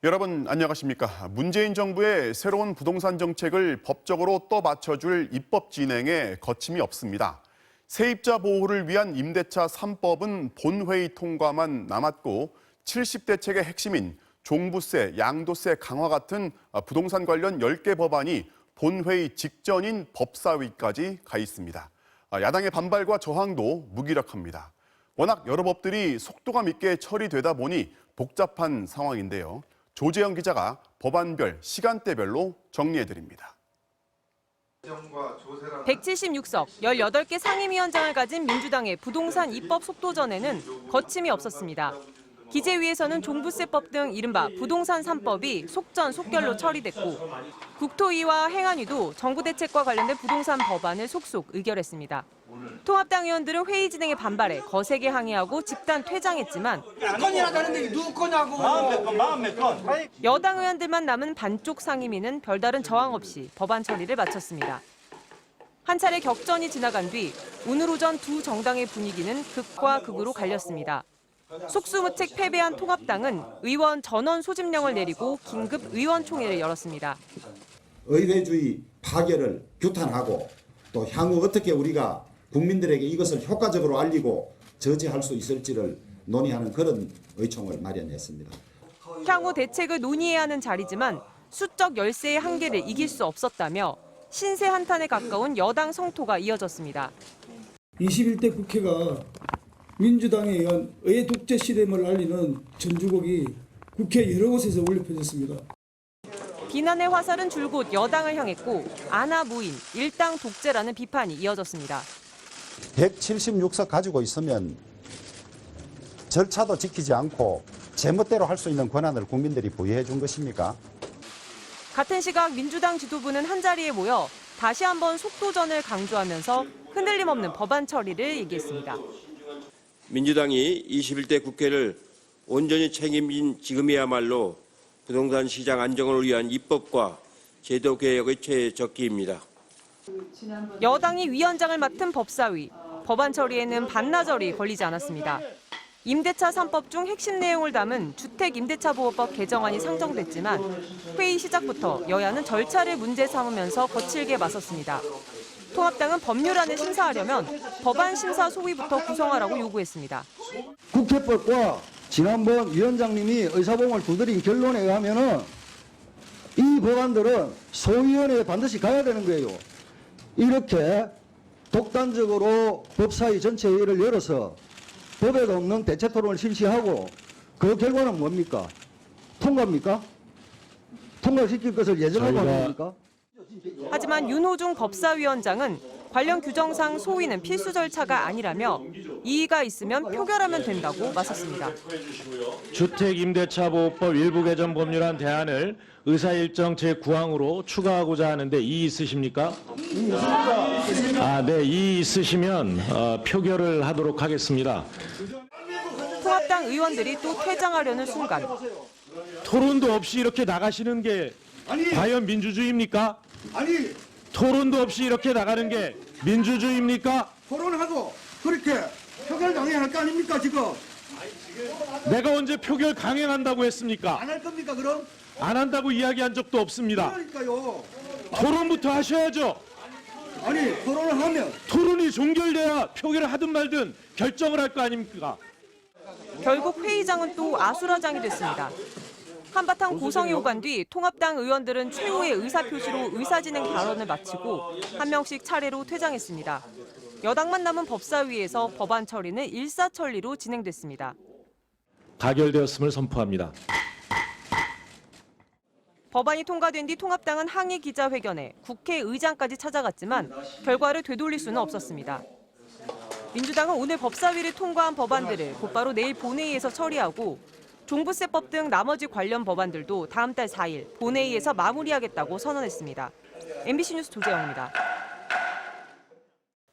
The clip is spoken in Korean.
여러분 안녕하십니까? 문재인 정부의 새로운 부동산 정책을 법적으로 또 맞춰줄 입법 진행에 거침이 없습니다. 세입자 보호를 위한 임대차 3법은 본회의 통과만 남았고 70대책의 핵심인 종부세, 양도세 강화 같은 부동산 관련 10개 법안이 본회의 직전인 법사위까지 가 있습니다. 야당의 반발과 저항도 무기력합니다. 워낙 여러 법들이 속도감 있게 처리되다 보니 복잡한 상황인데요. 조재영 기자가 법안별, 시간대별로 정리해드립니다. 176석, 18개 상임위원장을 가진 민주당의 부동산 입법 속도전에는 거침이 없었습니다. 기재위에서는 종부세법 등 이른바 부동산 3법이 속전속결로 처리됐고 국토위와 행안위도 정부 대책과 관련된 부동산 법안을 속속 의결했습니다. 통합당 의원들은 회의 진행에 반발해 거세게 항의하고 집단 퇴장했지만 누구 건이나 되는데 누구 거냐고. 마음 몇 건. 여당 의원들만 남은 반쪽 상임위는 별다른 저항 없이 법안 처리를 마쳤습니다. 한 차례 격전이 지나간 뒤 오늘 오전 두 정당의 분위기는 극과 극으로 갈렸습니다. 속수무책 패배한 통합당은 의원 전원 소집령을 내리고 긴급 의원총회를 열었습니다. 의회주의 파괴를 규탄하고 또 향후 어떻게 우리가 국민들에게 이것을 효과적으로 알리고 저지할 수 있을지를 논의하는 그런 의총을 마련했습니다. 향후 대책을 논의해야 하는 자리지만 수적 열세의 한계를 이길 수 없었다며 신세 한탄에 가까운 여당 성토가 이어졌습니다. 21대 국회가 민주당에 의한 의회 독재 시대임을 알리는 전주곡이 국회 여러 곳에서 울려 퍼졌습니다. 비난의 화살은 줄곧 여당을 향했고 아나무인, 일당 독재라는 비판이 이어졌습니다. 176석 가지고 있으면 절차도 지키지 않고 제멋대로 할 수 있는 권한을 국민들이 부여해 준 것입니까? 같은 시각 민주당 지도부는 한자리에 모여 다시 한번 속도전을 강조하면서 흔들림 없는 법안 처리를 얘기했습니다. 민주당이 21대 국회를 온전히 책임진 지금이야말로 부동산 시장 안정을 위한 입법과 제도 개혁의 최적기입니다. 여당이 위원장을 맡은 법사위, 법안 처리에는 반나절이 걸리지 않았습니다. 임대차 3법 중 핵심 내용을 담은 주택임대차보호법 개정안이 상정됐지만 회의 시작부터 여야는 절차를 문제 삼으면서 거칠게 맞섰습니다. 통합당은 법률안을 심사하려면 법안 심사 소위부터 구성하라고 요구했습니다. 국회법과 지난번 위원장님이 의사봉을 두드린 결론에 의하면 이 법안들은 소위원회에 반드시 가야 되는 거예요. 이렇게 독단적으로 법사위 전체 회의를 열어서 법에도 없는 대책 토론을 실시하고 그 결과는 뭡니까? 통과입니까? 통과시킬 것을 예정하고 하는 겁니까? 하지만 윤호중 법사위원장은 관련 규정상 소위는 필수 절차가 아니라며 이의가 있으면 표결하면 된다고 맞섰습니다. 주택임대차보호법 일부 개정 법률안 대안을 의사일정 제9항으로 추가하고자 하는데 이의 있으십니까? 네, 이의 있으시면 표결을 하도록 하겠습니다. 통합당 의원들이 또 퇴장하려는 순간 토론도 없이 이렇게 나가시는 게 과연 민주주의입니까? 아니 토론도 없이 이렇게 나가는 게 민주주의입니까? 토론하고 그렇게 표결 강행할 거 아닙니까 지금? 내가 언제 표결 강행한다고 했습니까? 안 할 겁니까 그럼? 안 한다고 이야기한 적도 없습니다. 그러니까요. 토론부터 하셔야죠. 아니 토론을 하면 토론이 종결돼야 표결을 하든 말든 결정을 할 거 아닙니까? 결국 회의장은 또 아수라장이 됐습니다. 한바탕 고성이 오간 뒤 통합당 의원들은 최후의 의사표시로 의사진행 발언을 마치고 한 명씩 차례로 퇴장했습니다. 여당만 남은 법사위에서 법안 처리는 일사천리로 진행됐습니다. 가결되었음을 선포합니다. 법안이 통과된 뒤 통합당은 항의 기자회견에 국회의장까지 찾아갔지만 결과를 되돌릴 수는 없었습니다. 민주당은 오늘 법사위를 통과한 법안들을 곧바로 내일 본회의에서 처리하고 종부세법 등 나머지 관련 법안들도 다음 달 4일 본회의에서 마무리하겠다고 선언했습니다. MBC 뉴스 조재영입니다.